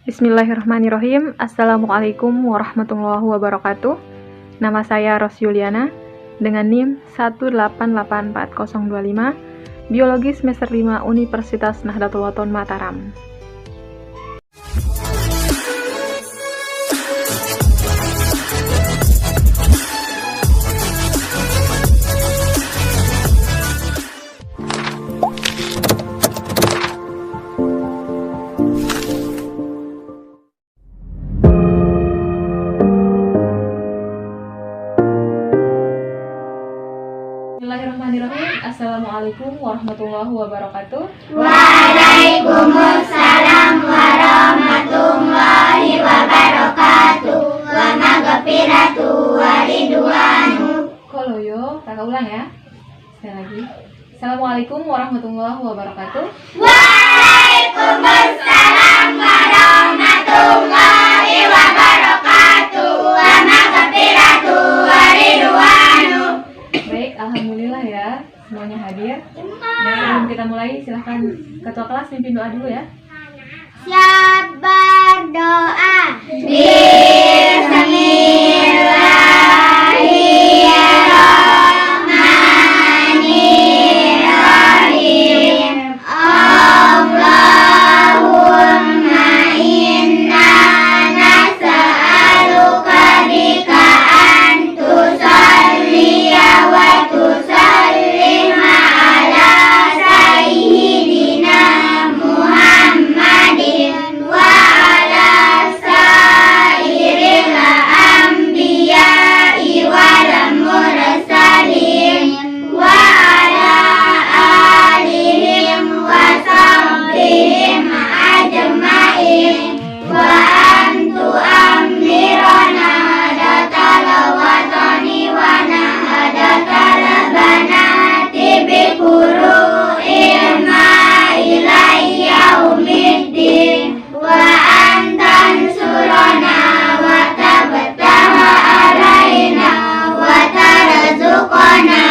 Bismillahirrahmanirrahim. Assalamualaikum warahmatullahi wabarakatuh. Nama saya Ros Yuliana dengan NIM 1884025, Biologi semester 5 Universitas Nahdlatul Wathon Mataram. Bismillahirrahmanirrahim. Assalamualaikum warahmatullahi wabarakatuh. Waalaikumsalam warahmatullahi wabarakatuh. Wa maghfiratu wa ridwanu. Koloyo, kakak ulang ya. Sekali lagi. Assalamualaikum warahmatullahi wabarakatuh. Waalaikumsalam warahmatullahi wabarakatuh. Wa maghfiratu wa ridwanu. Baik, alhamdulillah ya semuanya hadir. Sebelum kita mulai, silahkan ketua kelas pimpin doa dulu ya. Siap berdoa. Bismillahirrahmanirrahim. Allahumma inna nas'aluka bika an tusalliya wa tusallima ala sayyidina Muhammadin wa ala sairil anbiya'i wal mursalin wa ala alihim wa sahbihim ajma'in wa antu amirana hadatal watani wa nahadatal banati bi furu'ima ilayya umiddin wa antan surana wa tabtaha alaina wa tarzuqana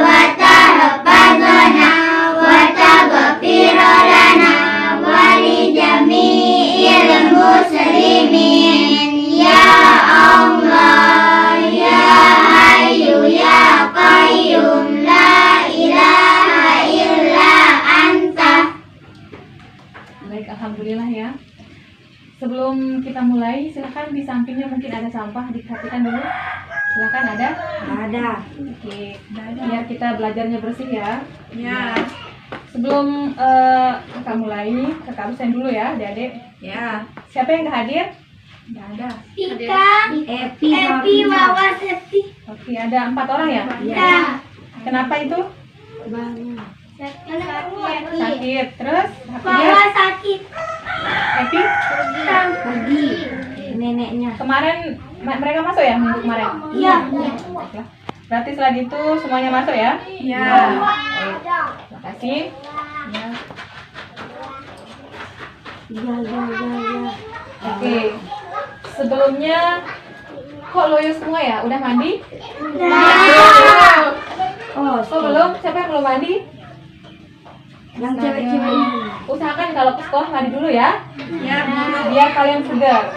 wa tahfazana wa taghfira lana wa li jami'il muslimin ya Allah ya Hayyu ya Qayyum la ilaha illa anta. Baik, alhamdulillah ya. Sebelum kita mulai, silahkan di sampingnya mungkin ada sampah, diperhatikan dulu. Silahkan ada? Ada. Oke, biar kita belajarnya bersih ya. Ya. Sebelum kakak mulai, kakak absen dulu ya, adik-adik. Ya. Siapa yang nggak hadir? Nggak ada. Tika, Epi, Wawas, Epi. Oke, ada 4 orang ya? Ya. Kenapa itu? Sakit. Terus? Wawas sakit. Happy? Pergi. Neneknya. Kemarin mereka masuk ya minggu kemarin? Iya. Baiklah. Berarti setelah itu semuanya masuk ya? Ya. Baik. Terima kasih. Ya. Ya. Oke. Sebelumnya kok loyo semua ya? Udah mandi? Oh, Oh belum? Siapa yang belum mandi? yang cewek-cewek ini. Usahakan kalau ke sekolah mandi dulu ya. Ya, Bu. Biar kalian segar.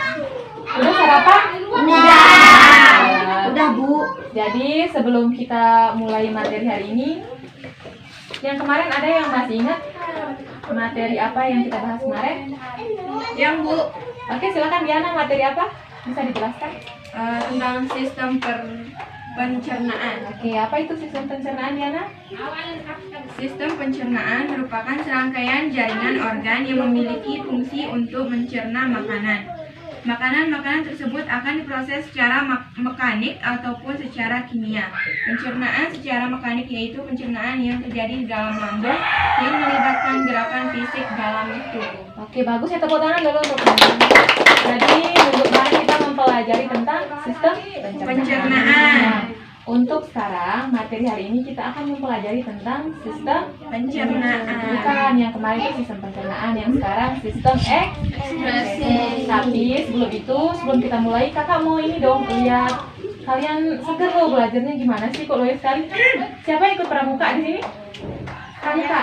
Udah sarapan? Udah, Bu. Jadi sebelum kita mulai materi hari ini, yang kemarin ada yang masih ingat materi apa yang kita bahas kemarin? Yang Bu, Oke, silakan Diana, materi apa? Bisa dijelaskan? tentang sistem pencernaan. Oke, apa itu sistem pencernaan Diana? Sistem pencernaan merupakan serangkaian jaringan organ yang memiliki fungsi untuk mencerna makanan. Makanan-makanan tersebut akan diproses secara mekanik ataupun secara kimia. Pencernaan secara mekanik yaitu pencernaan yang terjadi di dalam lambung yang melibatkan gerakan fisik dalam tubuh. Oke, bagus ya, tepuk tangan dulu untuk kalian. Jadi minggu kemarin kita mempelajari tentang sistem Pencernaan. Untuk sekarang materi hari ini kita akan mempelajari tentang sistem Pencernaan. Bukan, yang kemarin itu sistem pencernaan, yang sekarang sistem ekskresi. Tapi sebelum kita mulai, kakak mau ini dong lihat kalian seger loh belajarnya gimana sih kok loyo sekali. Siapa yang ikut pramuka di sini? Pramuka.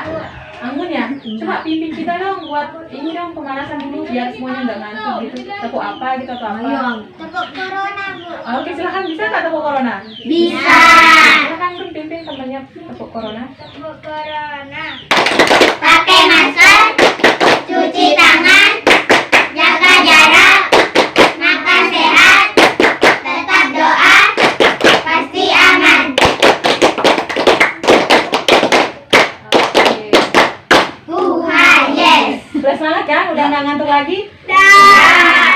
Anggun ya? Coba pimpin kita dong buat ini dong pemanasan dulu biar semuanya nggak ngantuk gitu. Tepuk apa gitu atau apa? Ayo. Tepuk corona, Bu. Oke, silakan. Bisa nggak tepuk corona? Bisa. Silakan Bun, pimpin temannya tepuk corona. Tepuk corona. Pakai masker, cuci tangan, jaga jarak, makan sehat, tetap doa, pasti aman. Yes. Udah semangat kan? Udah nggak ngantuk lagi?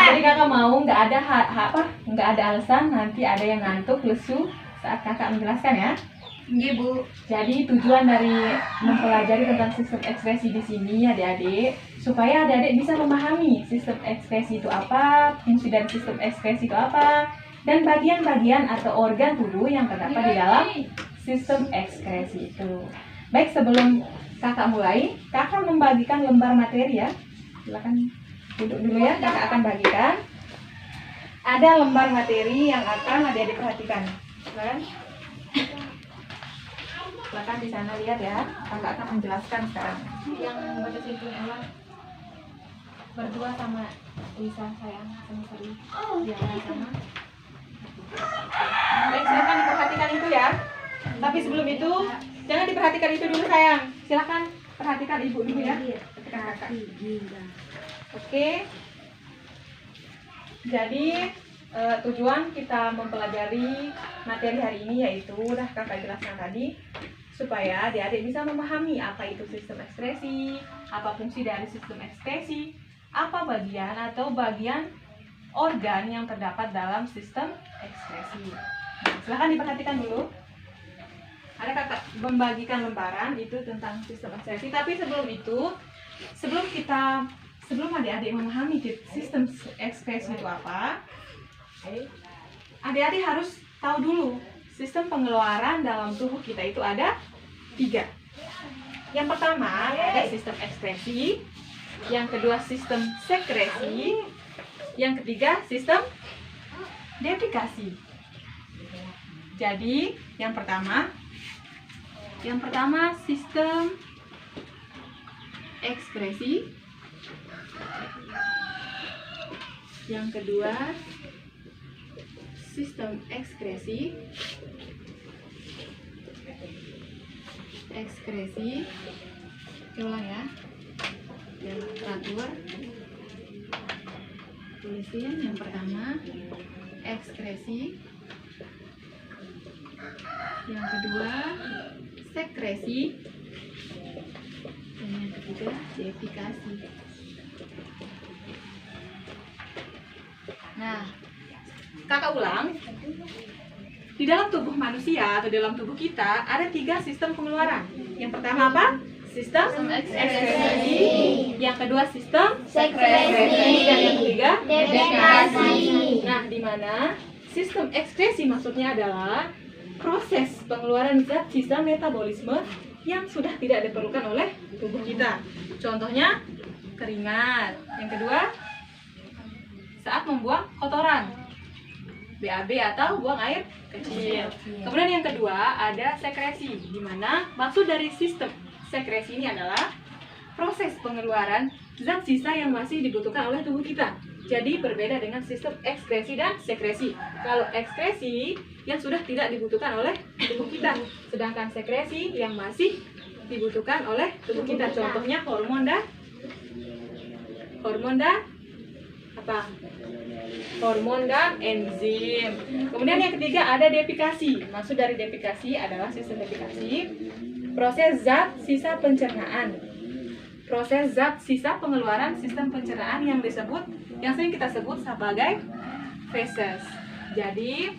Jadi kakak mau nggak ada nggak ada alasan nanti ada yang ngantuk lesu saat kakak menjelaskan ya. Nggih, Bu. Jadi tujuan dari mempelajari tentang sistem ekspresi di sini adik-adik supaya adik-adik bisa memahami sistem ekspresi itu apa, fungsi dari sistem ekspresi itu apa, dan bagian-bagian atau organ tubuh yang terdapat di dalam sistem ekspresi itu. Baik, sebelum kakak mulai, kakak membagikan lembar materi ya. Silakan duduk dulu ya, kakak akan bagikan. Ada lembar materi yang akan adik-adik perhatikan. Silakan. Silakan di sana lihat ya, kakak akan menjelaskan sekarang. Yang baca situ Ella berdua sama Lisa sayang sama Sari. Dia sama. Baik, silakan diperhatikan itu ya. Tapi sebelum itu jangan diperhatikan itu dulu sayang. Silakan perhatikan ibu dulu ya. Perhatikan kakak. Oke. Jadi tujuan kita mempelajari materi hari ini yaitu udah kakak jelaskan tadi supaya adik-adik bisa memahami apa itu sistem ekspresi, apa fungsi dari sistem ekspresi, apa bagian atau bagian organ yang terdapat dalam sistem ekspresi. Nah, silahkan diperhatikan dulu. Ada kakak membagikan lembaran itu tentang sistem ekspresi. Tapi sebelum itu, sebelum adik-adik memahami sistem ekspresi itu apa, adik-adik harus tahu dulu sistem pengeluaran dalam tubuh kita itu ada 3. Yang pertama ada sistem ekspresi, yang kedua sistem sekresi, yang ketiga sistem defekasi. Jadi yang pertama sistem ekspresi, yang kedua sistem ekskresi, ulang ya, biar teratur. Tulisin yang pertama ekskresi, yang kedua sekresi, dan yang ketiga defekasi. Nah, kakak ulang. Di dalam tubuh manusia atau dalam tubuh kita ada 3 sistem pengeluaran. Yang pertama apa? Sistem ekskresi. Yang kedua sistem sekresi. Dan yang ketiga defekasi. Nah, di mana sistem ekskresi maksudnya adalah proses pengeluaran zat sisa metabolisme yang sudah tidak diperlukan oleh tubuh kita. Contohnya keringat. Yang kedua saat membuang kotoran, BAB atau buang air kecil. Kemudian yang kedua ada sekresi, di mana maksud dari sistem sekresi ini adalah proses pengeluaran zat sisa yang masih dibutuhkan oleh tubuh kita. Jadi berbeda dengan sistem ekskresi dan sekresi. Kalau ekskresi yang sudah tidak dibutuhkan oleh tubuh kita, sedangkan sekresi yang masih dibutuhkan oleh tubuh kita. Contohnya hormon dan enzim. Kemudian yang ketiga ada defekasi. Maksud dari defekasi adalah sistem defekasi, proses zat sisa pencernaan, proses zat sisa pengeluaran sistem pencernaan yang sering kita sebut sebagai feses. Jadi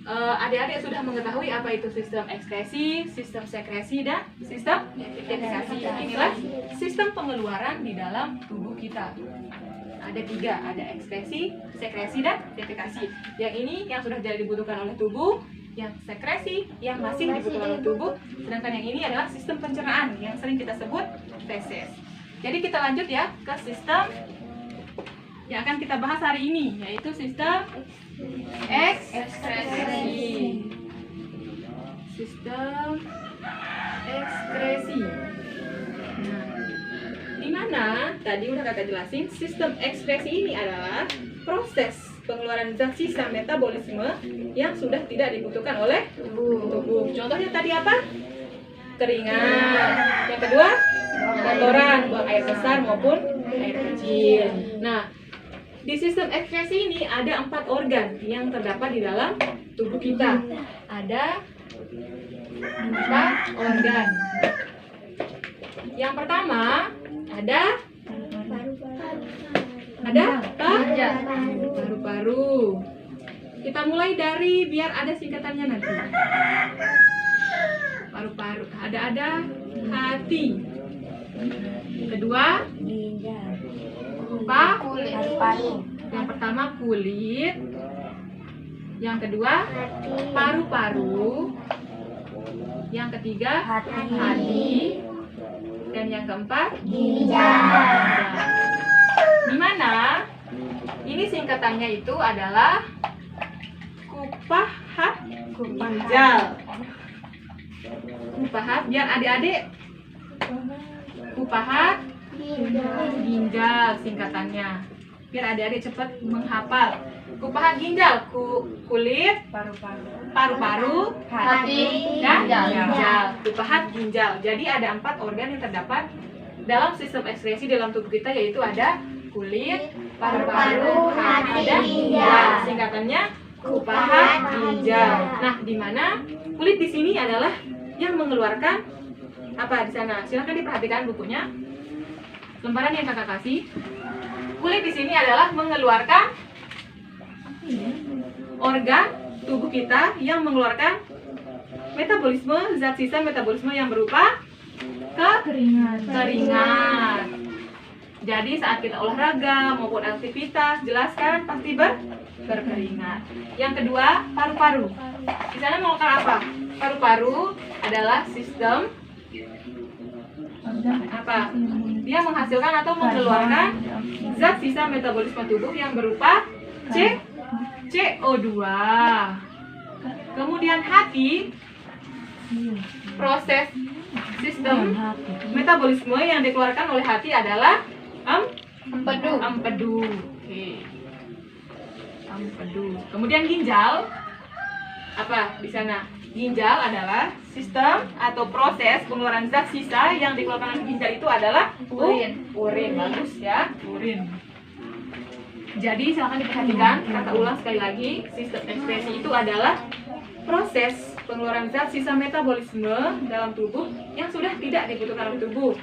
adik-adik sudah mengetahui apa itu sistem ekskresi, sistem sekresi, dan sistem defekasi. Inilah sistem pengeluaran di dalam tubuh kita. Ada 3, ada ekskresi, sekresi, dan defekasi. Yang ini yang sudah tidak dibutuhkan oleh tubuh, yang sekresi yang masih dibutuhkan oleh tubuh, sedangkan yang ini adalah sistem pencernaan yang sering kita sebut feses. Jadi kita lanjut ya ke sistem yang akan kita bahas hari ini, yaitu sistem ekskresi. Sistem ekskresi. Nah, di mana tadi udah kakak jelasin, sistem ekskresi ini adalah proses pengeluaran zat sisa metabolisme yang sudah tidak dibutuhkan oleh tubuh. Contohnya tadi apa? Keringat. Yang kedua, kotoran, buang air besar maupun air kecil. Nah, di sistem ekskresi ini ada 4 organ yang terdapat di dalam tubuh kita. Ada 4 organ. Yang pertama ada paru-paru. Kita mulai dari biar ada singkatannya nanti. Paru-paru. Ada hati. Kedua, Ginjal. Paru-paru. yang pertama kulit. Yang kedua paru-paru. Yang ketiga hati. Dan yang keempat Ginjal. di mana ini singkatannya itu adalah kupahat ginjal. Kupahat, biar adik-adik kupahat ginjal singkatannya. Biar adik-adik cepat menghafal. Kupahat ginjal, kulit, paru-paru, Hati, dan ginjal. ginjal. Kupahat ginjal. Jadi ada 4 organ yang terdapat dalam sistem ekskresi dalam tubuh kita, yaitu ada kulit, paru-paru, hati, dan ginjal. Singkatannya kupahat ginjal. Nah, di mana kulit di sini adalah yang mengeluarkan apa di sana? Silahkan diperhatikan bukunya. Lembaran yang kakak kasih. Kulit di sini adalah mengeluarkan organ tubuh kita yang mengeluarkan metabolisme, zat sisa metabolisme yang berupa keringat. Jadi saat kita olahraga maupun aktivitas, jelaskan pasti berkeringat. Yang kedua, paru-paru. Di sana melakukan apa? Paru-paru adalah sistem apa? Dia menghasilkan atau mengeluarkan zat sisa metabolisme tubuh yang berupa CO2. Kemudian hati, proses sistem metabolisme yang dikeluarkan oleh hati adalah empedu. Oke. Empedu. Kemudian ginjal, apa di sana? Ginjal adalah sistem atau proses pengeluaran zat sisa yang dikeluarkan oleh ginjal itu adalah urin. Bagus ya, urin. Jadi silakan diperhatikan, kata ulang sekali lagi, sistem ekskresi itu adalah proses pengeluaran zat sisa metabolisme dalam tubuh yang sudah tidak dibutuhkan oleh tubuh.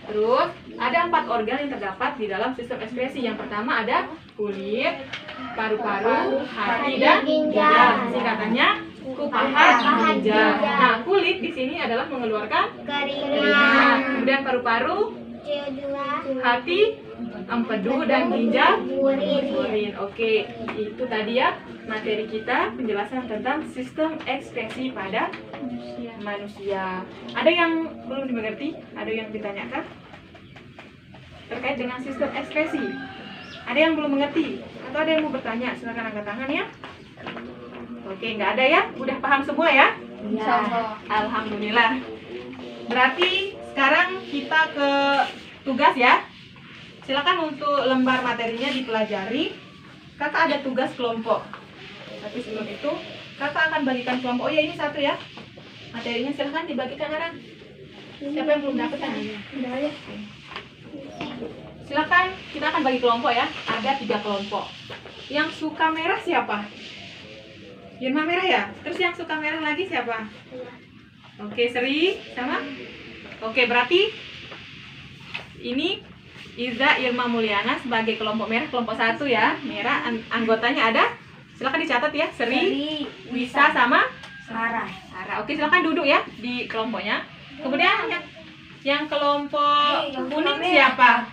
Terus ada 4 organ yang terdapat di dalam sistem ekskresi. Yang pertama ada kulit, paru-paru, hati, dan ginjal. Singkatannya kupahat ginjal. Nah, kulit di sini adalah mengeluarkan keringat. Kemudian paru-paru, hati, empedu, dan ginjal urin. Oke, itu tadi ya materi kita, penjelasan tentang sistem ekskresi pada manusia. Ada yang belum dimengerti? Ada yang ditanyakan terkait dengan sistem ekskresi? Ada yang belum mengerti? Atau ada yang mau bertanya? Silakan angkat tangan ya. Oke, nggak ada ya? Udah paham semua ya? Alhamdulillah. Berarti sekarang kita ke tugas ya. Silakan untuk lembar materinya dipelajari. Kakak ada tugas kelompok. Tapi sebelum itu, kakak akan bagikan kelompok. Oh ya, ini satu ya. Materinya silakan dibagikan sekarang. Siapa yang belum dapat tadi? Silakan, kita akan bagi kelompok ya. Ada 3 kelompok. Yang suka merah siapa? Irma merah ya? Terus yang suka merah lagi siapa? Oke, Sri sama? Oke, berarti ini Iza Irma Mulyana sebagai kelompok merah, kelompok 1 ya. Merah, anggotanya ada? Silakan dicatat ya. Sri, Wisa sama Sarah. Oke, silakan duduk ya di kelompoknya. Kemudian yang kelompok kuning siapa?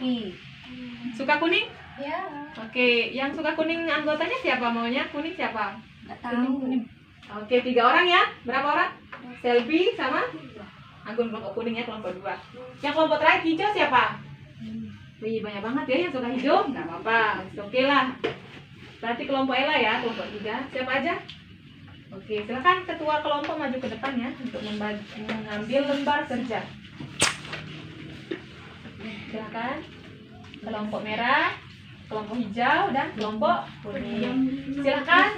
Suka kuning? Ya. Oke, yang suka kuning anggotanya siapa? Maunya kuning siapa? Nggak tahu. Oke, 3 orang ya. Berapa orang? Selvi sama Anggun, kelompok kuning ya, kelompok 2. Yang kelompok terakhir hijau siapa? Wih, banyak banget ya yang suka hijau. Nggak apa-apa, oke lah. Berarti kelompok Ella ya, kelompok 3. Siapa aja? Oke, silakan ketua kelompok maju ke depan ya untuk mengambil lembar kerja. Silakan. Kelompok merah, kelompok hijau, dan kelompok kuning. Silakan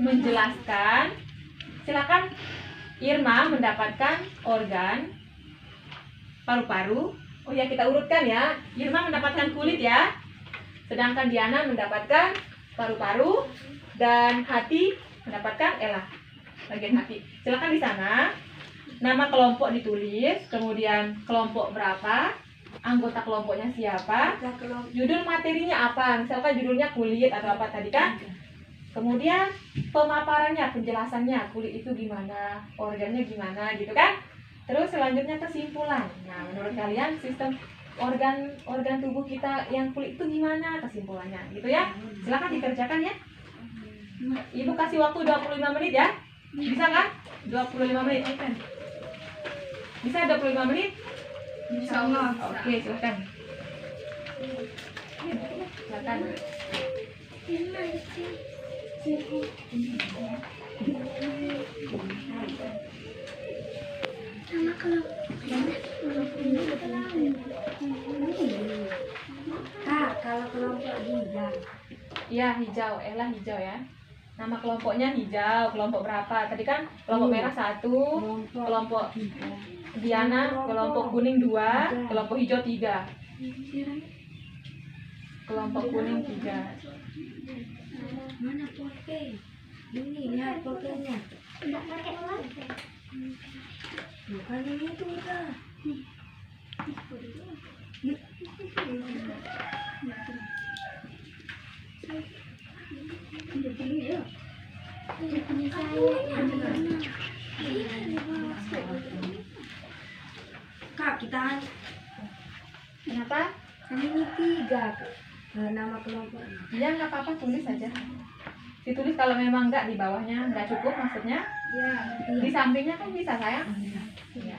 menjelaskan. Silakan Irma mendapatkan organ paru-paru. Oh ya, kita urutkan ya. Irma mendapatkan kulit ya. Sedangkan Diana mendapatkan paru-paru dan hati mendapatkan bagian hati. Silakan di sana. Nama kelompok ditulis, kemudian kelompok berapa, anggota kelompoknya siapa, judul materinya apa, misalkan judulnya kulit atau apa tadi kan. Kemudian pemaparannya, penjelasannya, kulit itu gimana, organnya gimana gitu kan. Terus selanjutnya kesimpulan. Nah, menurut kalian sistem organ tubuh kita yang kulit itu gimana kesimpulannya gitu ya. Silakan dikerjakan ya. Ibu kasih waktu 25 menit ya. Bisa kan? 25 menit kan? Bisa 25 menit? Insyaallah. Oke, silakan. Silakan. Nama Kak, kalau kelompok hijau. Iya, hijau. Hijau ya. Nama kelompoknya hijau. Kelompok berapa? Tadi kan kelompok merah 1, kelompok Diana, kelompok kuning 2, kelompok hijau 3. Kelompok kuning 3. Mana pulpen? Ini lihat pulpennya. Enggak pakai uang. Bukan ini tuh udah. Kak, kita Kenapa? ini 3 nama kelompoknya. Iya, nggak apa-apa, tulis saja. Ditulis kalau memang nggak di bawahnya, nggak cukup maksudnya. Ya, Di sampingnya kan bisa sayang. Iya.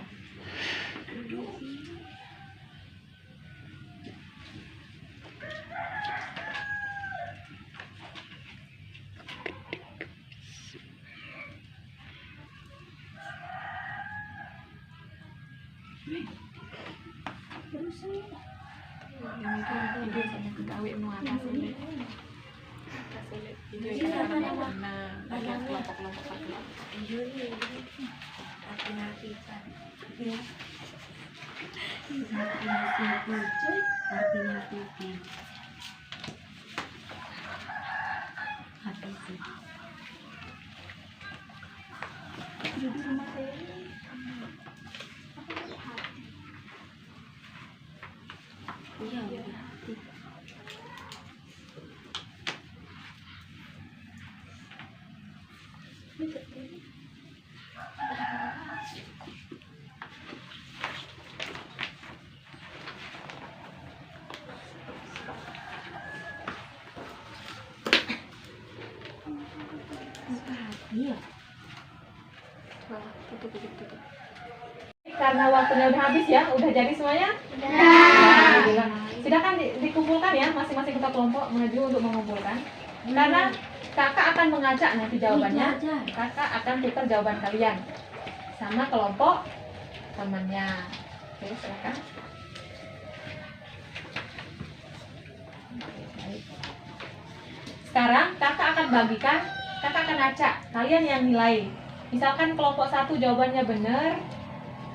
Ibu sama kekawin mau apa sulit? Sulit. Ibu yang mana? Bagian kelompok-kelompok laki-laki. hati-hati Pak. Ya. Artinya putih. Hati sih. Jadi rumah saya ini Iya, hati. Iya. tutup. Karena waktunya udah habis ya, udah jadi semuanya? Udah. Silakan dikumpulkan ya, masing-masing ketua kelompok maju untuk mengumpulkan. Karena kakak akan mengajak nanti jawabannya. Kakak akan tukar jawaban kalian sama kelompok temannya. Oke, silakan. Sekarang kakak akan bagikan, kakak akan acak kalian yang nilai. Misalkan kelompok 1 jawabannya benar,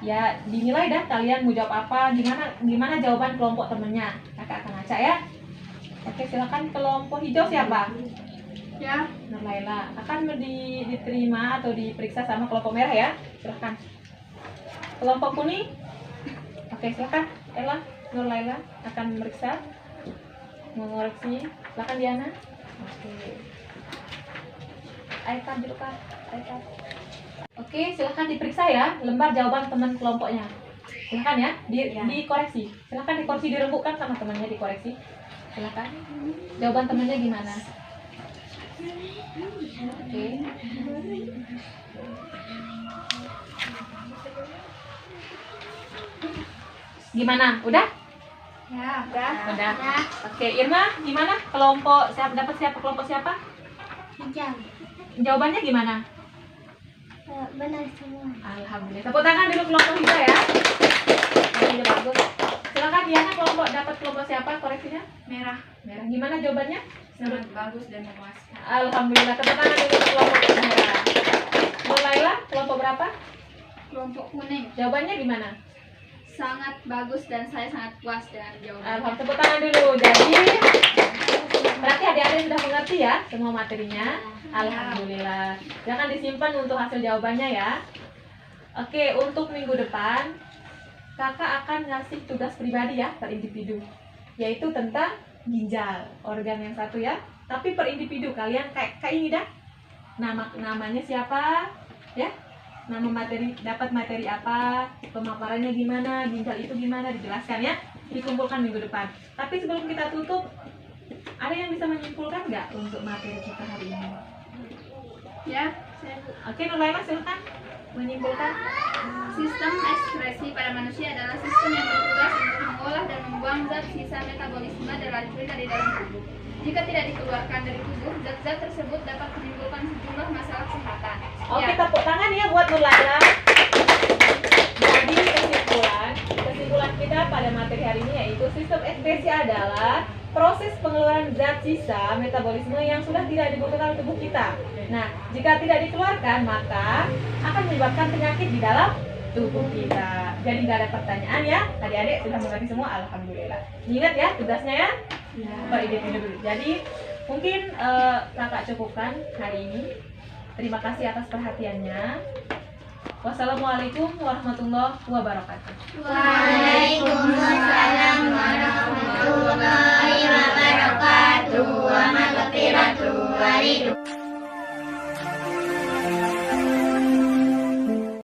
ya dinilai dah kalian mau jawab apa, gimana jawaban kelompok temennya. Kakak akan acak ya. Oke, silakan kelompok hijau siapa? Ya. Nurlaila akan diterima atau diperiksa sama kelompok merah ya. Silakan. Kelompok kuning. Oke, silakan. Ella, Nurlaila akan memeriksa, mengoreksi. Silakan Diana. Oke. iPad dulu Kak. iPad. Oke, silakan diperiksa ya lembar jawaban teman kelompoknya. Silakan ya, dikoreksi. Silakan dikoreksi, dirembukkan sama temannya, dikoreksi. Silakan. Jawaban temannya gimana? Oke. Gimana? Udah? Ya. Udah. Oke, Irma, gimana? Kelompok siapa, dapat siapa, kelompok siapa? Hijau. Jawabannya gimana? Benar semua. Alhamdulillah. Tepuk tangan dulu kelompok hijau ya. Ini bagus. Silakan Diana, kelompok dapat kelompok siapa koreksinya? Merah. Merah. Gimana jawabannya? Sangat bagus dan memuaskan. Alhamdulillah. Tepuk tangan dulu untuk kelompok merah. Nur Laila, kelompok berapa? Kelompok kuning Jawabannya gimana? sangat bagus dan saya sangat puas dengan jawabannya. Alhamdulillah. Tepuk tangan dulu. Jadi berarti adik-adik sudah mengerti ya semua materinya. Alhamdulillah. Jangan disimpan untuk hasil jawabannya ya. Oke, untuk minggu depan kakak akan ngasih tugas pribadi ya per individu, yaitu tentang ginjal, organ yang satu ya. Tapi per individu kalian kayak ini dah. Namanya siapa? Ya. Nama materi, dapat materi apa, pemaparannya gimana, ginjal itu gimana, dijelaskan ya. Dikumpulkan minggu depan. Tapi sebelum kita tutup, ada yang bisa menyimpulkan nggak untuk materi kita hari ini? Ya, saya Oke, Nur Laila silakan menyimpulkan. sistem ekskresi pada manusia adalah sistem yang bertugas untuk mengolah dan membuang zat sisa metabolisme dari dalam tubuh. Jika tidak dikeluarkan dari tubuh, zat-zat tersebut dapat menimbulkan sejumlah masalah kesehatan. Oke, Ya. tepuk tangan ya buat Nur Laila. Jadi kesimpulan kita pada materi hari ini yaitu sistem ekskresi adalah proses pengeluaran zat sisa metabolisme yang sudah tidak dibutuhkan tubuh kita. Nah, jika tidak dikeluarkan maka akan menyebabkan penyakit di dalam tubuh kita. Jadi nggak ada pertanyaan ya, adik-adik sudah mengerti semua, alhamdulillah. Ingat ya tugasnya ya, per individu dulu. Jadi mungkin kakak cukupkan hari ini. Terima kasih atas perhatiannya. Wassalamualaikum warahmatullahi wabarakatuh. Waalaikumsalam warahmatullahi wabarakatuh. Wa maghfiratuh wa ridwan.